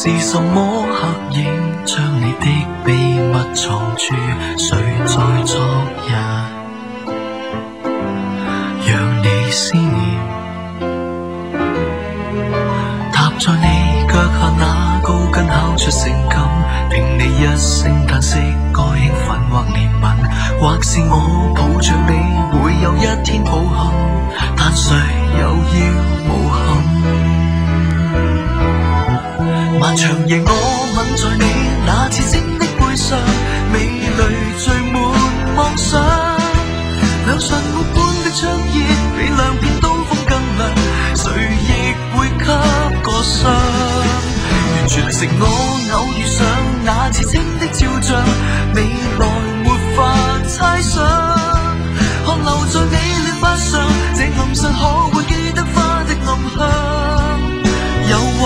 是什麼黑影將你的秘密藏住？誰在昨日讓你思念？踏在你腳下那高跟敲出性感，聽你一聲嘆息，該興奮或憐憫，或是我抱着你會有一天抱憾，但誰又要無憾？漫長夜我吻在你那刺青的背上，美淚聚滿妄想，兩唇木般的窗熱比兩片刀鋒更涼，誰亦會給個傷，完全成我偶遇上那刺青的肖像，未來沒法猜想，汗流在你臉髮上，這暗室可會記得花的暗香，誘惑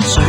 嘴